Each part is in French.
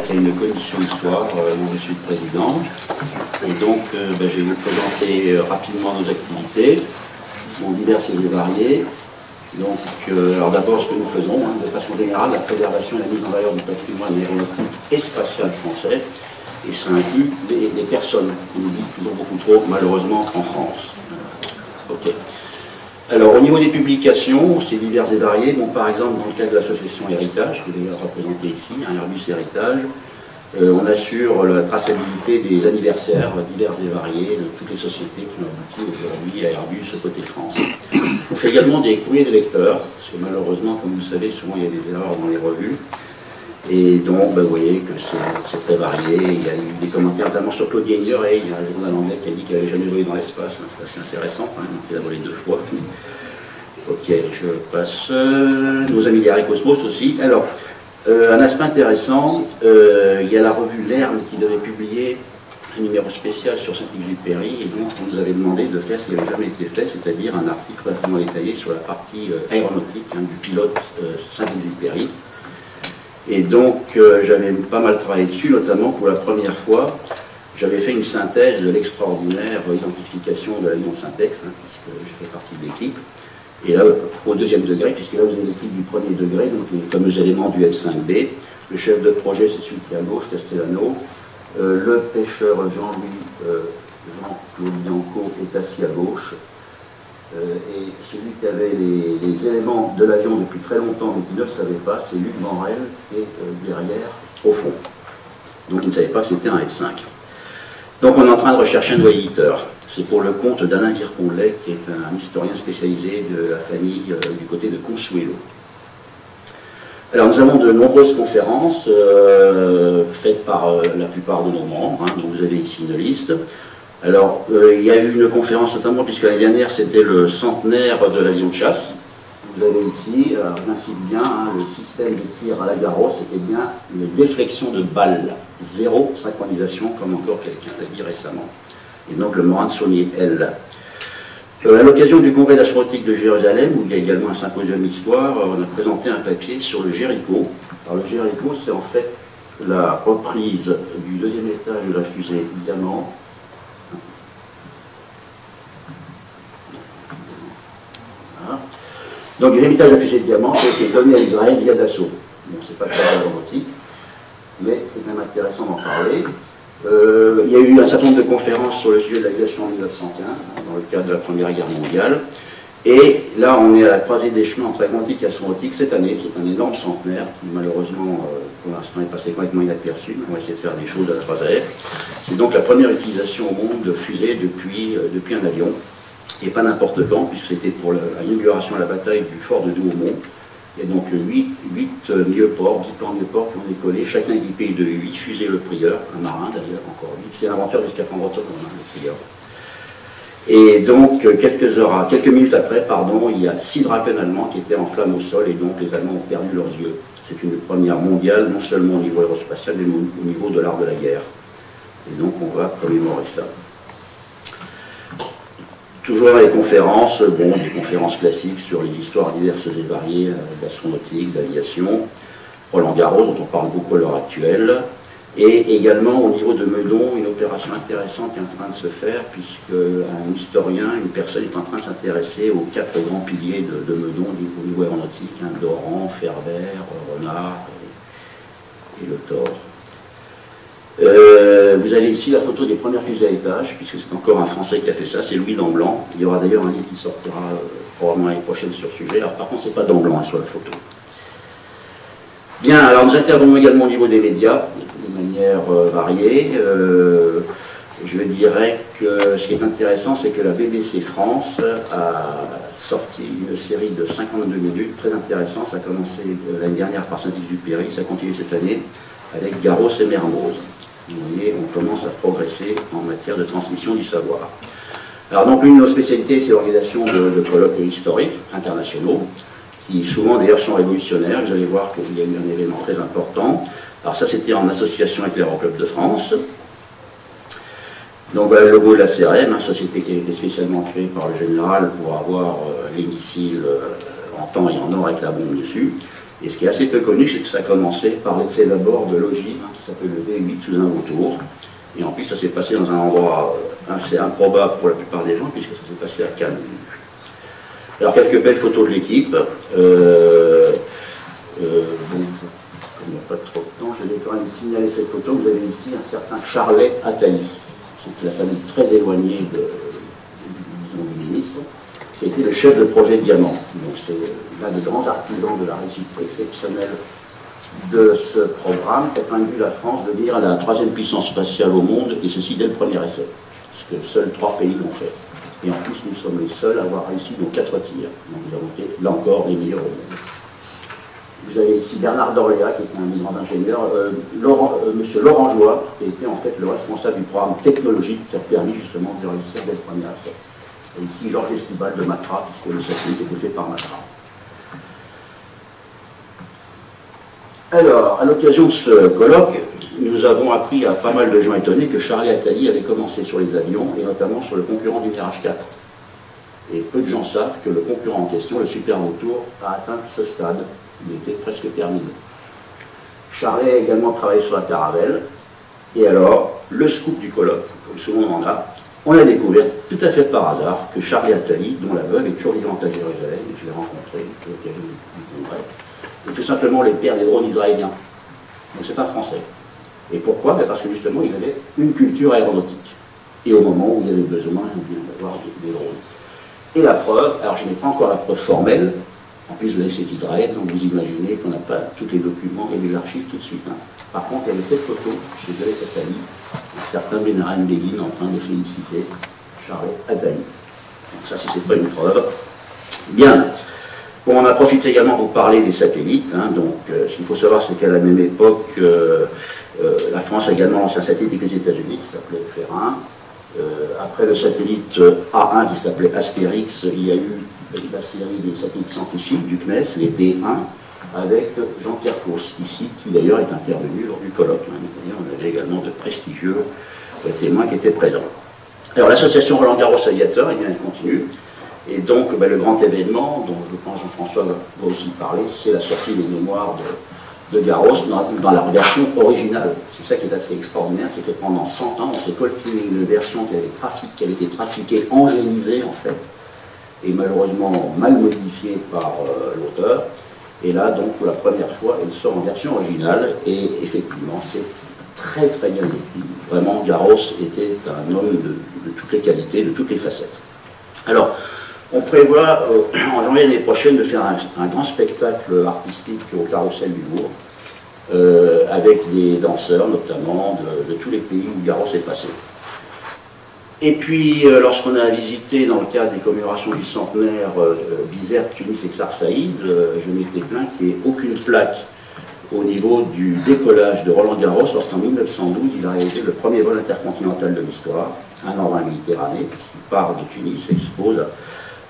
C'est une commission histoire dont je suis le président. Et donc, je vais vous présenter rapidement nos activités, qui sont diverses et variées. Donc, alors d'abord, ce que nous faisons, de façon générale, la préservation et la mise en valeur du patrimoine aéronautique et spatial français. Et ça inclut des personnes, on nous dit toujours beaucoup trop, malheureusement, en France. Ok. Alors, au niveau des publications, c'est divers et variés. Bon, par exemple, dans le cadre de l'association Héritage, qui est d'ailleurs représentée ici, Airbus Héritage, on assure la traçabilité des anniversaires divers et variés de toutes les sociétés qui ont abouti aujourd'hui à Airbus côté France. On fait également des courriers des lecteurs, parce que malheureusement, comme vous le savez, souvent il y a des erreurs dans les revues. Et donc, vous voyez que c'est très varié. Il y a eu des commentaires, notamment sur Claude Geiger, et il y a un journal anglais qui a dit qu'il n'avait jamais volé dans l'espace. C'est assez intéressant, quand même. Il a volé 2 fois. Ok, je passe. Nos amis d'Aérocosmos aussi. Alors, un aspect intéressant, il y a la revue L'Herme qui devait publier un numéro spécial sur Saint-Exupéry, et donc on nous avait demandé de faire ce qui n'avait jamais été fait, c'est-à-dire un article relativement détaillé sur la partie aéronautique du pilote Saint-Exupéry. Et donc j'avais pas mal travaillé dessus, notamment pour la première fois, j'avais fait une synthèse de l'extraordinaire identification de l'avion Syntex, puisque j'ai fait partie de l'équipe. Et là, au 2e degré, puisque là vous avez l'équipe du 1er degré, donc les fameux éléments du F5B. Le chef de projet, c'est celui qui est à gauche, Castellano. Le pêcheur Jean-Claude Bianco est assis à gauche. Et celui qui avait les éléments de l'avion depuis très longtemps, mais qui ne le savait pas, c'est Luc Morel, qui est derrière, au fond. Donc il ne savait pas que c'était un F5. Donc on est en train de rechercher un nouvel éditeur. C'est pour le compte d'Alain Virconlet, qui est un historien spécialisé de la famille du côté de Consuelo. Alors nous avons de nombreuses conférences faites par la plupart de nos membres, donc vous avez ici une liste. Alors il y a eu une conférence notamment, puisque l'année dernière c'était le centenaire de l'avion de chasse. Vous avez ici, j'incite bien, le système de tir à la Garros, c'était bien une déflexion de balles, 0 synchronisation, comme encore quelqu'un l'a dit récemment. Et donc le Morane Saunier L. À l'occasion du congrès d'astronautique de Jérusalem, où il y a également un symposium histoire, on a présenté un papier sur le Jericho. Alors le Jericho, c'est en fait la reprise du 2e étage de la fusée Diamant. Voilà. Donc l'héritage de la fusée Diamant, qui a été donné à Israël via Dassault. Bon, c'est pas très aéronautique, mais c'est quand même intéressant d'en parler. Il y a eu un certain nombre de conférences sur le sujet de l'aviation en 1915, dans le cadre de la Première Guerre mondiale. Et là, on est à la croisée des chemins entre atlantique et astronautique cette année. C'est un énorme centenaire qui, malheureusement, pour l'instant, est passé complètement inaperçu. On va essayer de faire des choses à la croisée. C'est donc la première utilisation au monde de fusée depuis un avion. Et pas n'importe quand, puisque c'était pour l'inauguration de la bataille du fort de Douaumont. Il y a donc 8 Nieuport, 10 plans Nieuport qui ont décollé, chacun équipé de 8 fusées Le Prieur, un marin d'ailleurs, encore 8. C'est l'inventeur du scaphandre autonome, Le Prieur. Et donc, quelques minutes après, il y a 6 Draken allemands qui étaient en flammes au sol, et donc les Allemands ont perdu leurs yeux. C'est une première mondiale, non seulement au niveau aérospatial, mais au niveau de l'art de la guerre. Et donc, on va commémorer ça. Toujours dans les conférences, des conférences classiques sur les histoires diverses et variées d'astronautique, d'aviation, Roland Garros, dont on parle beaucoup à l'heure actuelle, et également au niveau de Meudon, une opération intéressante est en train de se faire, puisque un historien, une personne est en train de s'intéresser aux 4 grands piliers de Meudon au niveau aéronautique, Doran, Ferber, Renard et Le Thor. Vous avez ici la photo des premières fusées à étage, puisque c'est encore un Français qui a fait ça, c'est Louis Damblanc. Il y aura d'ailleurs un livre qui sortira probablement l'année prochaine sur le sujet. Alors par contre, c'est pas Damblanc sur la photo. Bien, alors nous intervenons également au niveau des médias, de manière variée. Je dirais que ce qui est intéressant, c'est que la BBC France a sorti une série de 52 minutes, très intéressant. Ça a commencé l'année dernière par Saint-Exupéry, ça continue cette année avec Garros et Mermoz. Vous voyez, on commence à progresser en matière de transmission du savoir. Alors donc l'une de nos spécialités, c'est l'organisation de colloques historiques internationaux, qui souvent d'ailleurs sont révolutionnaires. Vous allez voir qu'il y a eu un événement très important. Alors ça, c'était en association avec l'Aéroclub de France. Donc voilà le logo de la CRM, société qui a été spécialement créée par le général pour avoir les missiles en temps et en or avec la bombe dessus. Et ce qui est assez peu connu, c'est que ça a commencé par l'essai d'abord de l'ogive, qui s'appelle le V8 sous un vautour. Et en plus, ça s'est passé dans un endroit assez improbable pour la plupart des gens, puisque ça s'est passé à Cannes. Alors, quelques belles photos de l'équipe. Bon, comme il n'y a pas trop de temps, je vais quand même signaler cette photo. Vous avez ici un certain Charlet Attali. C'est la famille très éloignée du ministre, qui était le chef de projet Diamant. Donc, c'est l'un des grands artisans de la réussite exceptionnelle de ce programme, qui a conduit la France de devenir la troisième puissance spatiale au monde, et ceci dès le premier essai, parce que seuls 3 pays l'ont fait. Et en plus, nous sommes les seuls à avoir réussi nos 4 tirs. Donc nous avons été, là encore, les meilleurs au monde. Vous avez ici Bernard Dorléa, qui est un grand ingénieur, monsieur Laurent Joie, qui était en fait le responsable du programme technologique qui a permis justement de réussir dès le premier essai. Et ici, Georges Estibal de Matra, puisque le satellite était fait par Matra. Alors, à l'occasion de ce colloque, nous avons appris à pas mal de gens étonnés que Charlet Attali avait commencé sur les avions, et notamment sur le concurrent du Mirage 4. Et peu de gens savent que le concurrent en question, le Super Vautour, a atteint ce stade. Il était presque terminé. Charlet a également travaillé sur la Caravelle. Et alors, le scoop du colloque, comme souvent on a découvert tout à fait par hasard que Charlet Attali, dont la veuve est toujours vivante à Jérusalem, et je l'ai rencontré à l'occasion du congrès, et tout simplement les pères des drones israéliens. Donc c'est un Français. Et pourquoi? Parce que justement, il avait une culture aéronautique. Et au moment où il y avait besoin d'avoir des drones. Et la preuve, alors je n'ai pas encore la preuve formelle, en plus vous avez cet Israël, donc vous imaginez qu'on n'a pas tous les documents et les archives tout de suite. Hein. Par contre, il y avait cette photo chez Georges Attali, un certain Benaraim Begin en train de féliciter Charlet Attali. Donc ça, si ce n'est pas une preuve. Bien. Bon, on a profité également pour parler des satellites. Hein, donc, ce qu'il faut savoir, c'est qu'à la même époque, la France a également lancé un satellite avec les États-Unis qui s'appelait Ferrin. Après le satellite A1 qui s'appelait Astérix, il y a eu la série des satellites scientifiques du CNES, les D1, avec Jean-Pierre Course, ici, qui d'ailleurs est intervenu lors du colloque. Hein. On avait également de prestigieux témoins qui étaient présents. Alors, l'association Roland-Garros Aviateur, eh bien, elle continue. Et donc, le grand événement, dont je pense Jean-François va aussi parler, c'est la sortie des mémoires de Garros dans la version originale. C'est ça qui est assez extraordinaire, c'est que pendant 100 ans, on s'est coltiné une version qui avait été trafiquée, angélisée en fait, et malheureusement mal modifiée par l'auteur. Et là, donc, pour la première fois, elle sort en version originale, et effectivement, c'est très très bien écrit. Vraiment, Garros était un homme de toutes les qualités, de toutes les facettes. Alors, on prévoit en janvier l'année prochaine de faire un grand spectacle artistique au Carrousel du Louvre, avec des danseurs notamment de tous les pays où Garros est passé. Et puis, lorsqu'on a visité dans le cadre des commémorations du centenaire Bizerte, Tunis et Ksar Saïd, je m'étais plaint qu'il n'y ait aucune plaque au niveau du décollage de Roland Garros, lorsqu'en 1912, il a réalisé le premier vol intercontinental de l'histoire, un an en Méditerranée, puisqu'il part de Tunis et se pose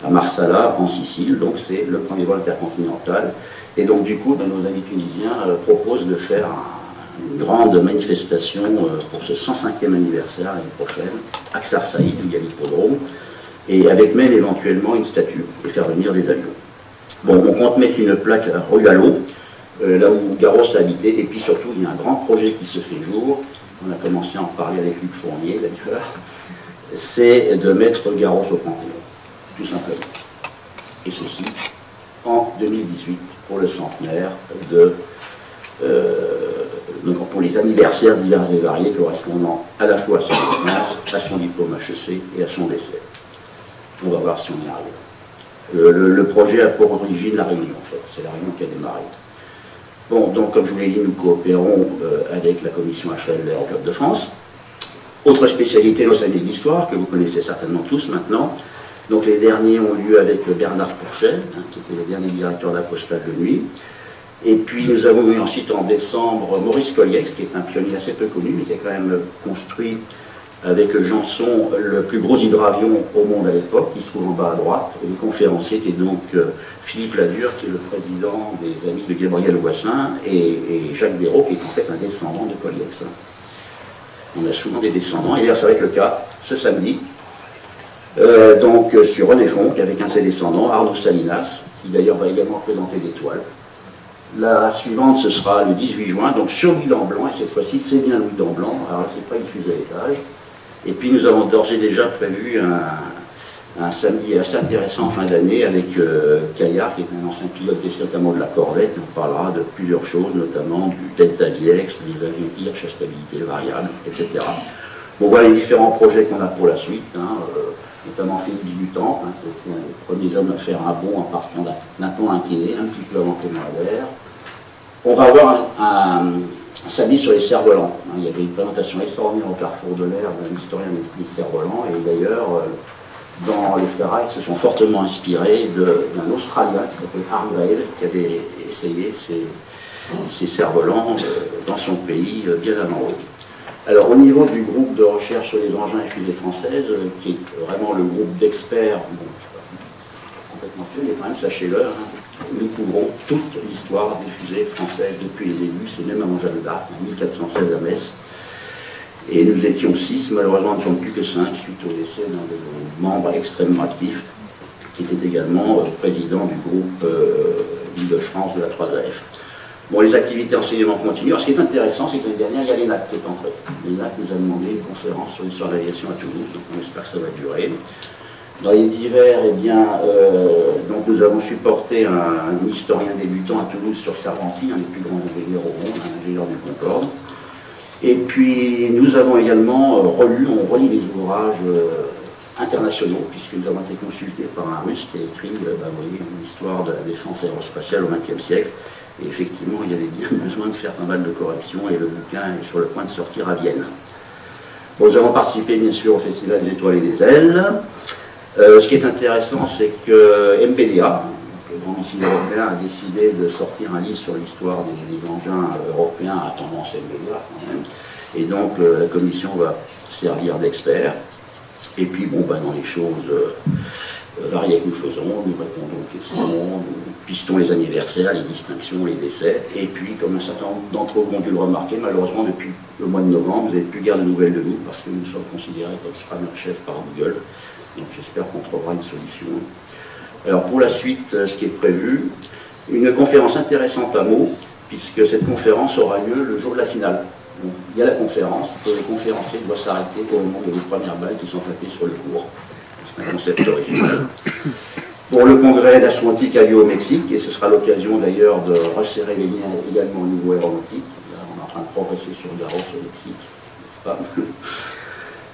à Marsala, en Sicile, donc c'est le premier vol intercontinental. Et donc du coup, nos amis tunisiens proposent de faire une grande manifestation pour ce 105e anniversaire l'année prochaine, à Ksar Saïd, où il y a l'hippodrome, et avec même éventuellement une statue, et faire venir des avions. Bon, on compte mettre une plaque rue Allot, là où Garros a habité, et puis surtout, il y a un grand projet qui se fait jour, on a commencé à en parler avec Luc Fournier d'ailleurs, c'est de mettre Garros au Panthéon. Tout simplement. Et ceci en 2018 pour le centenaire donc pour les anniversaires divers et variés correspondant à la fois à sa naissance, à son diplôme HEC et à son décès. On va voir si on y arrive. Le projet a pour origine la Réunion, en fait. C'est la Réunion qui a démarré. Bon, donc comme je vous l'ai dit, nous coopérons avec la commission HLR au Club de France. Autre spécialité, nos années d'histoire, que vous connaissez certainement tous maintenant. Donc les derniers ont lieu avec Bernard Pourchet, qui était le dernier directeur d'Apostale de nuit. Et puis nous avons eu ensuite en décembre Maurice Colliex, qui est un pionnier assez peu connu, mais qui a quand même construit avec Janson le plus gros hydravion au monde à l'époque, qui se trouve en bas à droite. Et le conférencier était donc Philippe Ladure, qui est le président des Amis de Gabriel Voissin, et Jacques Béraud, qui est en fait un descendant de Colliex. On a souvent des descendants, et d'ailleurs ça va être le cas ce samedi. Donc sur René Fonck, avec un de ses descendants, Arnaud Salinas, qui d'ailleurs va également présenter des toiles. La suivante, ce sera le 18 juin, donc sur Louis d'Amblans, et cette fois-ci, c'est bien Louis d'Amblans. Alors là, c'est pas une fusée à l'étage. Et puis, nous avons d'ores et déjà prévu un samedi assez intéressant en fin d'année avec Caillard, qui est un ancien pilote d'essai notamment de la Corvette. On parlera de plusieurs choses, notamment du Delta VX, des avions Hirsch à stabilité variable, etc. Bon, voilà les différents projets qu'on a pour la suite, notamment Philippe Dutemps, qui était un des premiers hommes à faire un bond en partant d'un plan incliné, un petit peu avant Clément Ader. On va avoir un samedi sur les cerfs-volants. Il y avait une présentation extraordinaire au Carrefour de l'Air d'un historien des cerfs-volants, et d'ailleurs, dans les ferrailles, se sont fortement inspirés d'un Australien qui s'appelle Harry Vail, qui avait essayé ces cerfs-volants dans son pays bien avant eux. Alors, au niveau du groupe de recherche sur les engins et fusées françaises, qui est vraiment le groupe d'experts, bon, je ne sais pas si complètement sûr, mais quand même, sachez-le, nous couvrons toute l'histoire des fusées françaises depuis les débuts, c'est même avant Jeanne d'Arc, en 1416 à Metz. Et nous étions 6, malheureusement, nous ne sommes plus que 5, suite au décès d'un de nos membres extrêmement actifs, qui était également président du groupe Île-de-France de la 3AF. Bon, les activités enseignement continu. Alors, ce qui est intéressant, c'est que l'année dernière, il y a l'ENAC qui est entré. L'ENAC nous a demandé une conférence sur l'histoire de l'aviation à Toulouse, donc on espère que ça va durer. Dans les divers, eh bien, donc nous avons supporté un historien débutant à Toulouse sur Cervanty, un des plus grands ingénieurs au monde, un ingénieur du Concorde. Et puis, nous avons également on relit des ouvrages internationaux, puisque nous avons été consultés par un Russe qui a écrit une histoire de la défense aérospatiale au XXe siècle. Et effectivement, il y avait bien besoin de faire pas mal de corrections, et le bouquin est sur le point de sortir à Vienne. Bon, nous avons participé bien sûr au Festival des Étoiles et des Ailes. Ce qui est intéressant, c'est que MBDA, le grand missile européen, a décidé de sortir un livre sur l'histoire des engins européens à tendance MBDA quand même. Et donc la commission va servir d'expert. Et puis, bon, dans les choses variées que nous faisons, nous répondons aux questions, nous pistons les anniversaires, les distinctions, les décès. Et puis, comme un certain nombre d'entre vous ont dû le remarquer, malheureusement, depuis le mois de novembre, vous n'avez plus guère de nouvelles de nous, parce que nous sommes considérés comme spammer-chef par Google. Donc j'espère qu'on trouvera une solution. Alors pour la suite, ce qui est prévu, une conférence intéressante à Meaux, puisque cette conférence aura lieu le jour de la finale. Donc, il y a la conférence, et le conférencier doit s'arrêter au moment des premières balles qui sont tapées sur le cours. C'est un concept original. Bon, le congrès d'astronautique a lieu au Mexique, et ce sera l'occasion d'ailleurs de resserrer les liens également au niveau aéronautique. Là, on est en train de progresser sur Garros au Mexique, n'est-ce pas?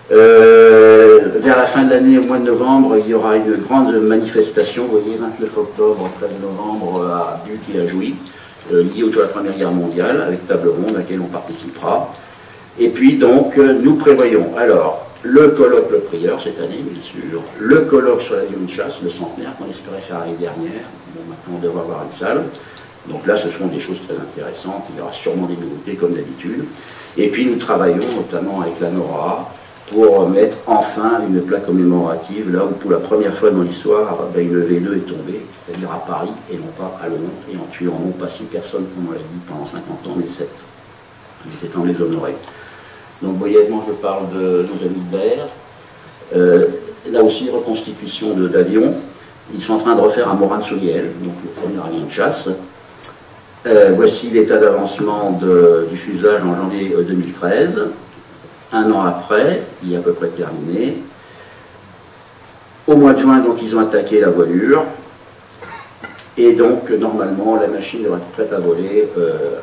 Vers la fin de l'année, au mois de novembre, il y aura une grande manifestation, vous voyez, 29 octobre, 13 novembre, à Buc et à Jouy, liée autour de la Première Guerre mondiale, avec table ronde à laquelle on participera. Et puis donc, nous prévoyons alors le colloque Le Prieur cette année, bien sûr, le colloque sur l'avion de chasse, le centenaire, qu'on espérait faire l'année dernière. Bon, maintenant, on devrait avoir une salle. Donc là, ce seront des choses très intéressantes. Il y aura sûrement des nouveautés, comme d'habitude. Et puis, nous travaillons notamment avec la NORA, pour mettre enfin une plaque commémorative, là où pour la première fois dans l'histoire, une V2 est tombée, c'est-à-dire à Paris, et non pas à Le Mans, et en tuant non pas 6 personnes, comme on l'a dit, pendant 50 ans, mais 7. Il était temps de les honorer. Donc, brièvement, je parle de nos amis de Berre. Là aussi, reconstitution d'avions. Ils sont en train de refaire un Morane-Souriel, donc le premier avion de chasse. Voici l'état d'avancement du fuselage en janvier 2013. Un an après, il est à peu près terminé. Au mois de juin, donc, ils ont attaqué la voilure. Et donc, normalement, la machine devrait être prête à voler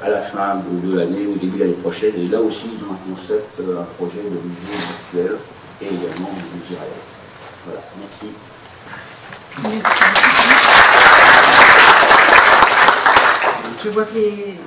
à la fin de l'année ou au début de l'année prochaine. Et là aussi, ils ont un concept, un projet de musée virtuel et également de musée réel. Voilà, merci. Je vois que les